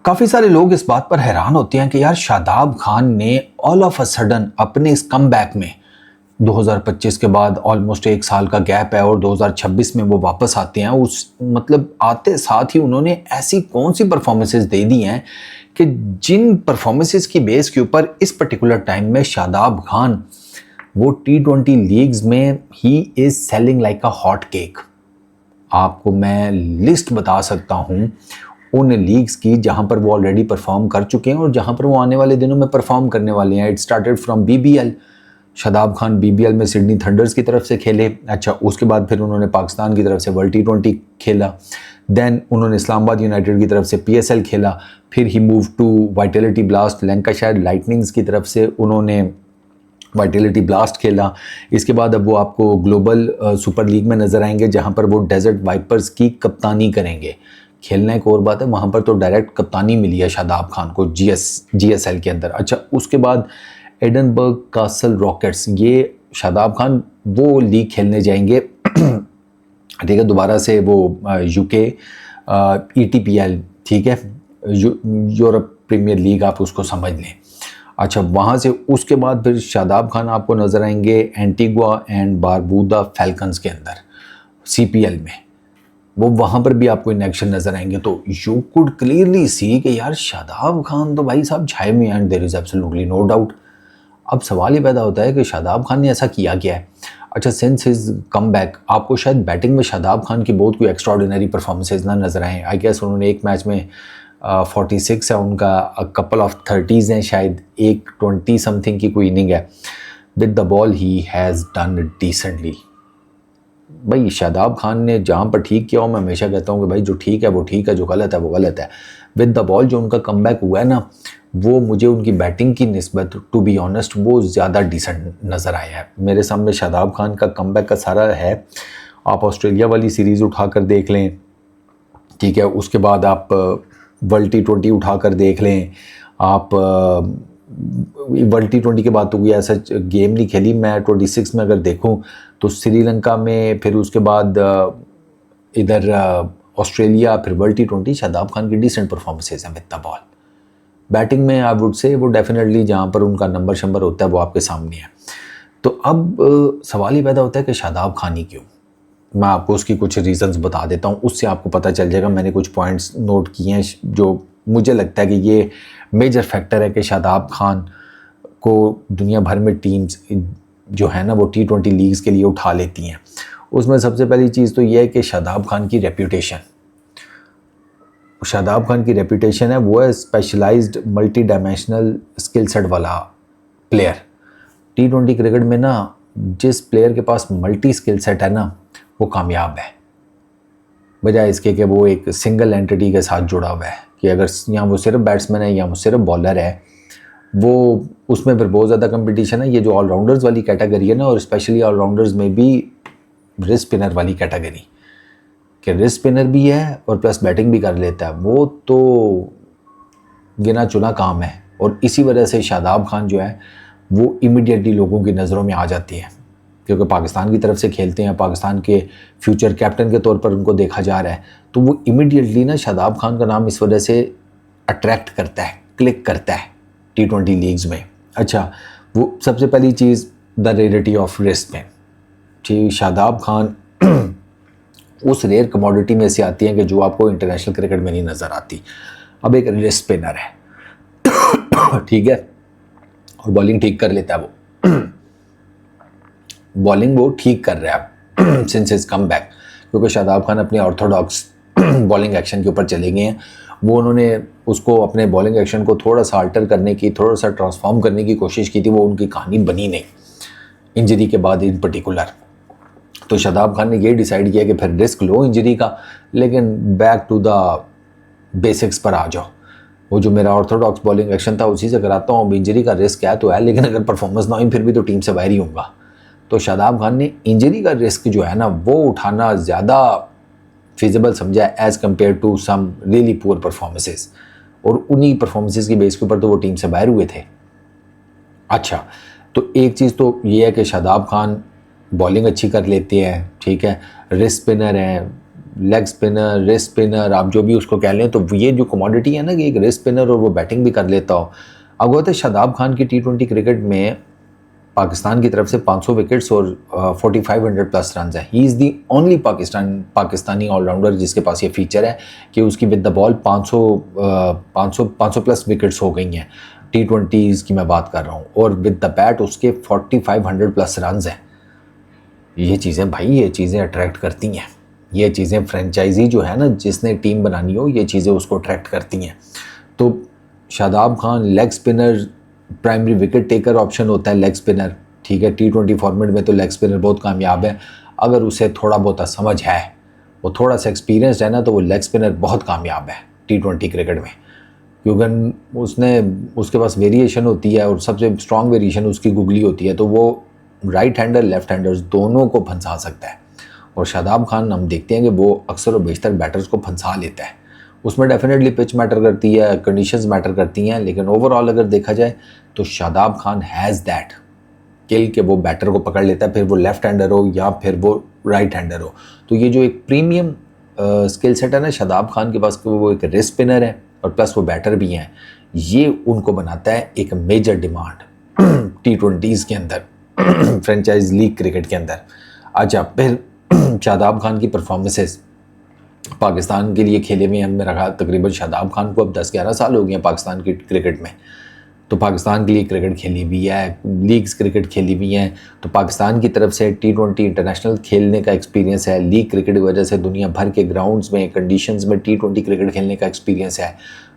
काफ़ी सारे लोग इस बात पर हैरान होते हैं कि यार शादाब खान ने ऑल ऑफ अ सडन अपने इस कमबैक में 2025 के बाद ऑलमोस्ट एक साल का गैप है और 2026 में वो वापस आते हैं। उस मतलब आते साथ ही उन्होंने ऐसी कौन सी परफॉर्मेंसेस दे दी हैं कि जिन परफॉर्मेंसेस की बेस के ऊपर इस पर्टिकुलर टाइम में शादाब खान वो T20 लीग्स में he is selling like a hot cake. आपको मैं लिस्ट बता सकता हूँ उन लीग्स की जहाँ पर वो ऑलरेडी परफॉर्म कर चुके हैं और जहाँ पर वो आने वाले दिनों में परफॉर्म करने वाले हैं। It started from BBL। Shadab Khan BBL में सिडनी थंडर्स की तरफ से खेले। अच्छा, उसके बाद फिर उन्होंने पाकिस्तान की तरफ से वर्ल्ड T20 खेला। देन उन्होंने इस्लामाबाद यूनाइटेड की तरफ से PSL खेला। फिर ही move to Vitality Blast Lancashire Lightnings की तरफ से उन्होंने वाइटलिटी ब्लास्ट खेला। इसके बाद अब वो आपको ग्लोबल सुपर लीग में नज़र आएंगे जहाँ पर वो डेजर्ट वाइपर्स की कप्तानी करेंगे। खेलना एक और बात है, वहाँ पर तो डायरेक्ट कप्तानी मिली है शादाब खान को GSL के अंदर। अच्छा, उसके बाद एडनबर्ग कासल रॉकेट्स, ये शादाब खान वो लीग खेलने जाएंगे ठीक है, दोबारा से वो UK ETPL, ठीक है, यूरोप प्रीमियर लीग आप उसको समझ लें। अच्छा, वहाँ से उसके बाद फिर शादाब खान आपको नज़र आएंगे एंटीगुआ एंड बारबूदा फैल्कन्स के अंदर CPL में। वो वहाँ पर भी आपको इन एक्शन नज़र आएंगे। तो यू कुड क्लियरली सी कि यार शादाब खान तो भाई साहब छाए में and there is absolutely no doubt. अब सवाल ये पैदा होता है कि शादाब खान ने ऐसा किया क्या है। अच्छा, सिंस हिज कम बैक आपको शायद बैटिंग में शादाब खान की बहुत कोई एक्स्ट्राऑर्डिनरी परफॉर्मेंसेज ना नज़र आएँ। आई गेस उन्होंने एक मैच में 46 है उनका, कपल ऑफ 30s हैं, शायद एक 20 समथिंग की कोई इनिंग है। With the ball he has done decently. भाई शादाब खान ने जहाँ पर ठीक किया हो, मैं हमेशा कहता हूँ कि भाई जो ठीक है वो ठीक है, जो गलत है वो गलत है। विद द बॉल जो उनका कमबैक हुआ है ना, वो मुझे उनकी बैटिंग की निस्बत टू बी ऑनेस्ट वो ज़्यादा डिसेंट नज़र आया है। मेरे सामने शादाब खान का कमबैक का सारा है। आप ऑस्ट्रेलिया वाली सीरीज़ उठा कर देख लें, ठीक है, उसके बाद आप वर्ल्ड T20 उठा कर देख लें। आप वर्ल्ड T20 के बाद तो कोई ऐसा गेम नहीं खेली मैं 26 में अगर देखूं तो श्रीलंका में, फिर उसके बाद इधर ऑस्ट्रेलिया, फिर वर्ल्ड T20। शादाब खान की डिसेंट परफॉर्मेंसेज हैं विद द बॉल। बैटिंग में आई वुड से वो डेफिनेटली जहाँ पर उनका नंबर शंबर होता है वो आपके सामने है। तो अब सवाल ही पैदा होता है कि शादाब खान ही क्यों। मैं आपको उसकी कुछ रीज़न्स बता देता हूँ, उससे आपको पता चल जाएगा। मैंने कुछ पॉइंट्स नोट किए हैं जो मुझे लगता है कि ये मेजर फैक्टर है कि शादाब खान को दुनिया भर में टीम्स जो है ना वो T20 लीग्स के लिए उठा लेती हैं। उसमें सबसे पहली चीज़ तो ये है कि शादाब खान की रेप्यूटेशन। शादाब खान की रेप्यूटेशन है वो है specialized multi dimensional skill set वाला प्लेयर। T20 क्रिकेट में ना जिस प्लेयर के पास मल्टी स्किल सेट है ना वो कामयाब है, बजाय इसके कि वो एक सिंगल एंटिटी के साथ जुड़ा हुआ है कि अगर यहाँ वो सिर्फ बैट्समैन है या वो सिर्फ बॉलर है। वो उसमें फिर बहुत ज़्यादा कंपटीशन है। ये जो ऑलराउंडर्स वाली कैटेगरी है ना, और स्पेशली ऑलराउंडर्स में भी रिस्ट स्पिनर वाली कैटेगरी कि रिस्ट स्पिनर भी है और प्लस बैटिंग भी कर लेता है, वो तो गिना चुना काम है। और इसी वजह से शादाब खान जो है वो इमीडिएटली लोगों की नज़रों में आ जाती है क्योंकि पाकिस्तान की तरफ से खेलते हैं, पाकिस्तान के फ्यूचर कैप्टन के तौर पर उनको देखा जा रहा है। तो वो इमीडिएटली ना शादाब खान का नाम इस वजह से अट्रैक्ट करता है, क्लिक करता है T20 लीग्स में। अच्छा, वो सबसे पहली चीज़ द रेयरिटी ऑफ रिस्ट में, ठीक, शादाब खान उस रेयर कमोडिटी में से आती हैं कि जो आपको इंटरनेशनल क्रिकेट में नहीं नज़र आती। अब एक रिस्ट स्पिनर है ठीक है, और बॉलिंग ठीक कर लेता है वो बॉलिंग वो ठीक कर रहा है सिंस हिज कम बैक, क्योंकि शादाब खान अपने ऑर्थोडॉक्स बॉलिंग एक्शन के ऊपर चले गए हैं। वो उन्होंने उसको अपने बॉलिंग एक्शन को थोड़ा सा अल्टर करने की, थोड़ा सा ट्रांसफॉर्म करने की कोशिश की थी, वो उनकी कहानी बनी नहीं इंजरी के बाद इन पर्टिकुलर। तो शादाब खान ने ये डिसाइड किया कि फिर रिस्क लो इंजरी का, लेकिन बैक टू द बेसिक्स पर आ जाओ। वो जो मेरा ऑर्थोडॉक्स बॉलिंग एक्शन था उसी से कराता हूँ। इंजरी का रिस्क है तो है, लेकिन अगर परफॉर्मेंस ना हुई फिर भी तो टीम से बाहर ही होगा। तो शादाब खान ने इंजरी का रिस्क जो है ना वो उठाना ज़्यादा फिजिबल समझा as compare to some really poor performances, और उन्हीं परफॉर्मेंसेस की बेस के ऊपर तो वो टीम से बाहर हुए थे। अच्छा, तो एक चीज़ तो ये है कि शादाब खान बॉलिंग अच्छी कर लेते हैं, ठीक है, रिस्ट स्पिनर हैं, लेग स्पिनर, रिस्ट स्पिनर, आप जो भी उसको कह लें, तो ये जो कमोडिटी है ना कि एक रिस्ट स्पिनर और वो बैटिंग भी कर लेता हो। अब वो तो शादाब खान की T20 क्रिकेट में पाकिस्तान की तरफ से 500 विकेट्स और 4500 प्लस रन है। He is the only Pakistani allrounder जिसके पास ये फीचर है कि उसकी with the ball 500 plus wickets हो गई हैं। T20s की मैं बात कर रहा हूँ, और विद द बैट उसके 4500 प्लस रन हैं। ये चीज़ें भाई, ये चीज़ें अट्रैक्ट करती हैं। ये चीज़ें फ्रेंचाइजी जो है ना, जिसने टीम बनानी हो, ये चीज़ें उसको अट्रैक्ट करती हैं। तो Shadab Khan leg spinner, primary wicket taker option होता है लेग स्पिनर, ठीक है। T20 फॉर्मेट में तो लेग स्पिनर बहुत कामयाब है। अगर उसे थोड़ा बहुत समझ है, वो थोड़ा सा एक्सपीरियंस है ना, तो वो लेग स्पिनर बहुत कामयाब है T20 क्रिकेट में, क्योंकि उसके पास वेरिएशन होती है और सबसे स्ट्रॉन्ग वेरिएशन उसकी गुगली होती है, तो वो राइट हैंडर लेफ्ट हैंडर्स दोनों को फंसा सकता है। और शादाब खान हम देखते हैं कि वो अक्सर और बेशतर बैटर्स को फंसा लेता है। उसमें डेफिनेटली पिच मैटर करती है, कंडीशंस मैटर करती हैं, लेकिन ओवरऑल अगर देखा जाए तो Shadab Khan has that skill के वो बैटर को पकड़ लेता है, फिर वो लेफ्ट हैंडर हो या फिर वो राइट हैंडर हो। तो ये जो एक प्रीमियम स्किल सेट है ना शादाब खान के पास, वो एक रिस्ट स्पिनर है और प्लस वो बैटर भी हैं, ये उनको बनाता है एक मेजर डिमांड T20s के अंदर, फ्रेंचाइज लीग क्रिकेट के अंदर। अच्छा, फिर शादाब खान की परफॉर्मेंसेस पाकिस्तान के लिए खेले हुए हैं। मेरा ख्याल तकरीबन शादाब खान को अब 10-11 साल हो गए हैं पाकिस्तान की क्रिकेट में। तो पाकिस्तान के लिए क्रिकेट खेली हुई है, लीग्स क्रिकेट खेली हुई हैं, तो पाकिस्तान की तरफ से T20 इंटरनेशनल खेलने का एक्सपीरियंस है। लीग क्रिकेट की वजह से दुनिया भर के ग्राउंड्स में, कंडीशंस में T20 क्रिकेट खेलने का एक्सपीरियंस है।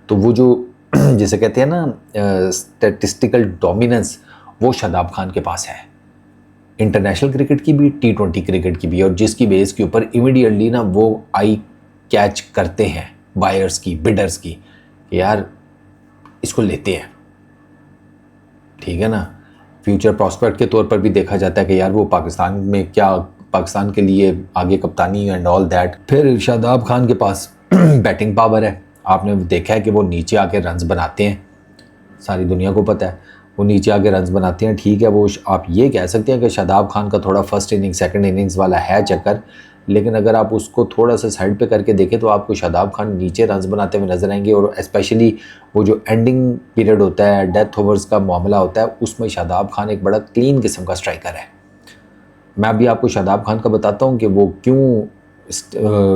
तो वो जो जिसे कहते हैं ना स्टैटिस्टिकल डोमिनेंस, वो शादाब खान के पास है, इंटरनेशनल क्रिकेट की भी, T20 क्रिकेट की भी, और जिसकी बेस के ऊपर इमीडिएटली ना वो आई कैच करते हैं बायर्स की, बिडर्स की, यार इसको लेते हैं, ठीक है ना। फ्यूचर प्रॉस्पेक्ट के तौर पर भी देखा जाता है कि यार वो पाकिस्तान में क्या, पाकिस्तान के लिए आगे कप्तानी एंड ऑल दैट। फिर शादाब खान के पास बैटिंग पावर है। आपने देखा है कि वो नीचे आके रन्स बनाते हैं, सारी दुनिया को पता है वो नीचे आके रन्स बनाते हैं, ठीक है। वो आप ये कह सकते हैं कि शादाब खान का थोड़ा फर्स्ट इनिंग सेकंड इनिंग्स वाला है चक्कर, लेकिन अगर आप उसको थोड़ा सा साइड पे करके देखें तो आपको शादाब खान नीचे रन्स बनाते हुए नजर आएंगे। और स्पेशली वो जो एंडिंग पीरियड होता है, डेथ ओवर्स का मामला होता है, उसमें शादाब खान एक बड़ा क्लीन किस्म का स्ट्राइकर है। मैं अभी आपको शादाब खान का बताता हूँ कि वो क्यों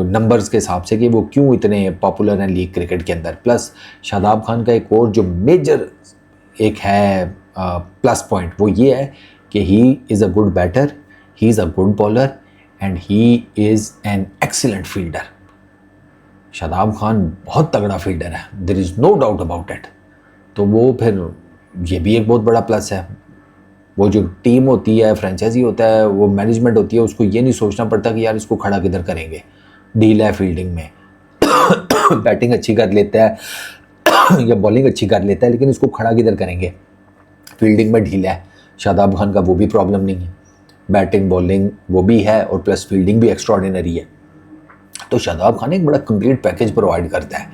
नंबर्स के हिसाब से कि वो क्यों इतने पॉपुलर हैं लीग क्रिकेट के अंदर। प्लस शादाब खान का एक और जो मेजर एक है प्लस पॉइंट, वो ये है कि he is a good batter, he is a good bowler and he is an excellent fielder. Shadab Khan बहुत तगड़ा फील्डर है, there is no doubt about it. तो वो फिर ये भी एक बहुत बड़ा प्लस है। वो जो टीम होती है, फ्रेंचाइजी होता है, वो मैनेजमेंट होती है, उसको ये नहीं सोचना पड़ता कि यार इसको खड़ा किधर करेंगे, डील है फील्डिंग में बैटिंग अच्छी कर लेता है या बॉलिंग अच्छी कर लेता है, लेकिन इसको खड़ा किधर करेंगे, फील्डिंग में ढीला है। शादाब खान का वो भी प्रॉब्लम नहीं है, बैटिंग बॉलिंग वो भी है और प्लस फील्डिंग भी एक्स्ट्राऑर्डिनरी है। तो शादाब खान एक बड़ा कंप्लीट पैकेज प्रोवाइड करता है।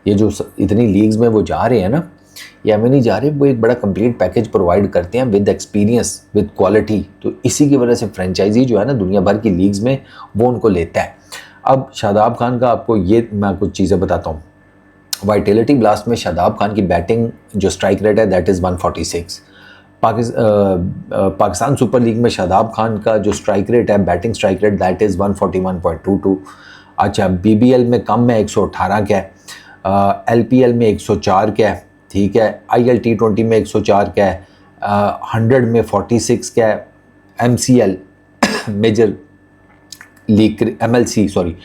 ये जो इतनी लीग्स में वो जा रहे हैं ना, या में नहीं जा रहे, वो एक बड़ा कंप्लीट पैकेज प्रोवाइड करते हैं विद एक्सपीरियंस, विद क्वालिटी। तो इसी की वजह से फ्रेंचाइजी जो है ना दुनिया भर की लीग्स में, वो उनको लेता है। अब शादाब खान का आपको ये मैं कुछ चीज़ें बताता हूँ। वाइटलिटी ब्लास्ट में शादाब खान की बैटिंग जो स्ट्राइक रेट है that is 146। Pakistan super league में शादाब खान का जो स्ट्राइक रेट है, batting strike rate, that is 141.22। अच्छा, BBL में कम है, 118 का है, LPL में 104 का है, ठीक है। IL T20 में 104 का है, 100 में 46 का है, MCL major league MLC sorry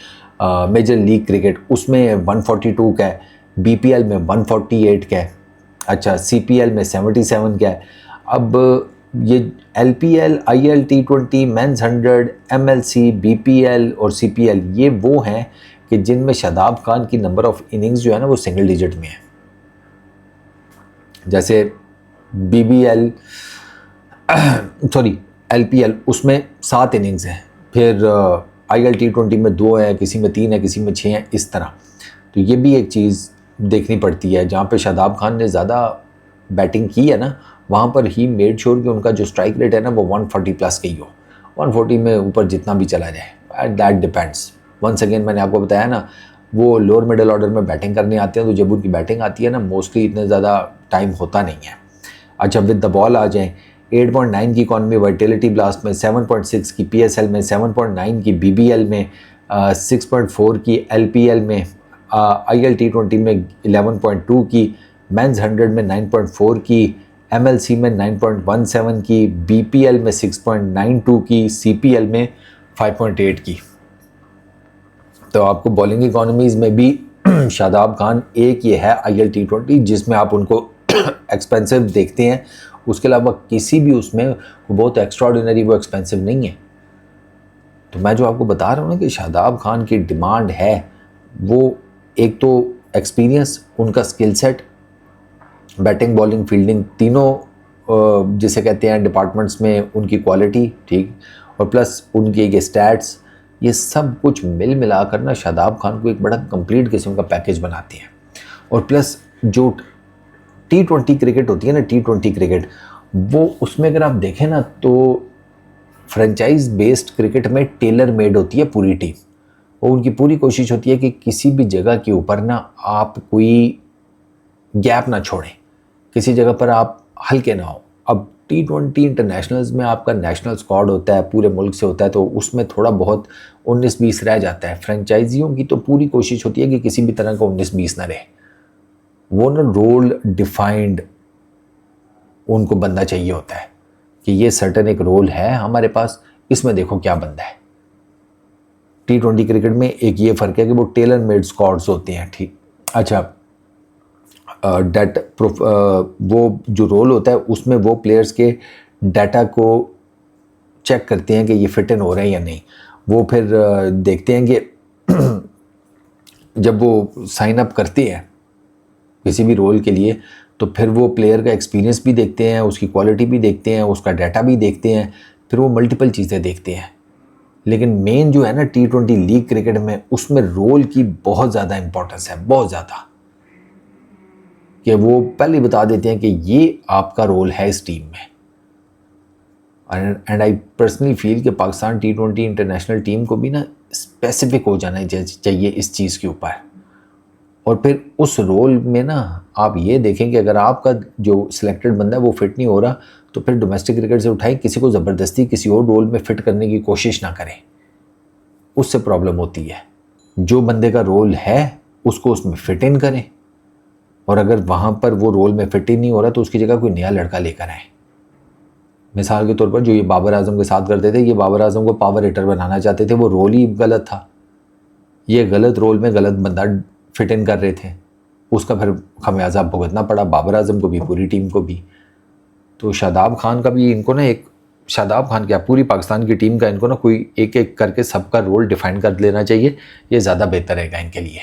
major league cricket उसमें 142 का है, BPL में 148 का है, अच्छा CPL में 77 का है। अब ये LPL, IL T20, men's 100, MLC, BPL और CPL ये वो हैं कि जिनमें शादाब खान की नंबर ऑफ इनिंग्स जो है ना वो सिंगल डिजिट में है। जैसे BBL सॉरी LPL उसमें 7 इनिंग्स हैं, फिर IL T20 में 2 है, किसी में 3 है, किसी में 6 है, इस तरह। तो ये भी एक चीज़ देखनी पड़ती है। जहाँ पे शादाब खान ने ज़्यादा बैटिंग की है ना, वहाँ पर ही मेड श्योर कि उनका जो स्ट्राइक रेट है ना वो 140 प्लस की हो, 140 में ऊपर जितना भी चला जाए, दैट डिपेंड्स। वंस अगेन मैंने आपको बताया ना, वो लोअर मिडिल ऑर्डर में बैटिंग करने आते हैं, तो जब उनकी बैटिंग आती है ना मोस्टली इतने ज़्यादा टाइम होता नहीं है। अच्छा, विद द बॉल आ जाएँ, 8.9 की इकॉनमी वर्टिलिटी ब्लास्ट में, 7.6 की PSL में, 7.9 की BBL में, 6.4 की LPL में, IL T20 में 11.2 की, मेंस 100 में 9.4 की, MLC में 9.17 की, BPL में 6.92 की, CPL में 5.8 की। तो आपको बॉलिंग इकोनॉमीज़ में भी शादाब खान एक ये है IL T20 जिसमें आप उनको एक्सपेंसिव देखते हैं, उसके अलावा किसी भी उसमें वो बहुत एक्स्ट्राऑर्डिनरी वो एक्सपेंसिव नहीं है। तो मैं जो आपको बता रहा हूँ ना कि शादाब खान की डिमांड है, वो एक तो एक्सपीरियंस, उनका skill set, batting bowling fielding तीनों जिसे कहते हैं डिपार्टमेंट्स में उनकी क्वालिटी, ठीक, और प्लस उनके ये स्टैट्स, ये सब कुछ मिल मिला कर ना शादाब खान को एक बड़ा कंप्लीट किस्म का पैकेज बनाती हैं। और प्लस जो T20 क्रिकेट होती है ना, T20 क्रिकेट, वो उसमें अगर आप देखें ना तो फ्रेंचाइज बेस्ड क्रिकेट में टेलर मेड होती है पूरी टीम, और उनकी पूरी कोशिश होती है कि किसी भी जगह के ऊपर ना आप कोई गैप ना छोड़ें, किसी जगह पर आप हल्के ना हो। अब T20 इंटरनेशनल्स में आपका नेशनल स्क्वाड होता है, पूरे मुल्क से होता है, तो उसमें थोड़ा बहुत 19-20 रह जाता है। फ्रेंचाइजियों की तो पूरी कोशिश होती है कि किसी भी तरह का 19-20 ना रहे, वो ना रोल डिफाइंड उनको बंदा चाहिए होता है कि ये सर्टन एक रोल है हमारे पास, इसमें देखो क्या बंदा है। T20 क्रिकेट में एक ये फ़र्क है कि वो टेलर मेड स्क्वाड्स होते हैं, ठीक। अच्छा, वो जो रोल होता है उसमें वो प्लेयर्स के डाटा को चेक करते हैं कि ये फिट इन हो रहे हैं या नहीं। वो फिर देखते हैं कि जब वो साइन अप करते हैं किसी भी रोल के लिए, तो फिर वो प्लेयर का एक्सपीरियंस भी देखते हैं, उसकी क्वालिटी भी देखते हैं, उसका डाटा भी देखते हैं, फिर वो मल्टीपल चीज़ें देखते हैं। लेकिन मेन जो है ना T20 लीग क्रिकेट में, उसमें रोल की बहुत ज़्यादा इंपॉर्टेंस है, बहुत ज़्यादा, कि वो पहले बता देते हैं कि ये आपका रोल है इस टीम में। एंड आई पर्सनली फील कि पाकिस्तान T20 इंटरनेशनल टीम को भी ना स्पेसिफिक हो जाना चाहिए इस चीज़ के ऊपर। और फिर उस रोल में ना आप ये देखें कि अगर आपका जो सिलेक्टेड बंदा है वो फिट नहीं हो रहा, तो फिर डोमेस्टिक क्रिकेट से उठाएं, किसी को ज़बरदस्ती किसी और रोल में फ़िट करने की कोशिश ना करें, उससे प्रॉब्लम होती है। जो बंदे का रोल है उसको उसमें फ़िट इन करें, और अगर वहाँ पर वो रोल में फिट इन नहीं हो रहा तो उसकी जगह कोई नया लड़का लेकर आए। मिसाल के तौर पर जो ये बाबर आजम के साथ करते थे, ये बाबर आजम को पावर हिटर बनाना चाहते थे, वो रोल ही गलत था, ये गलत रोल में गलत बंदा फिट इन कर रहे थे, उसका फिर खमियाजा भुगतना पड़ा बाबर आजम को भी, पूरी टीम को भी। तो शादाब खान का भी इनको ना एक, शादाब खान क्या पूरी पाकिस्तान की टीम का इनको ना कोई एक एक करके सबका रोल डिफाइन कर लेना चाहिए, ये ज़्यादा बेहतर रहेगा इनके लिए।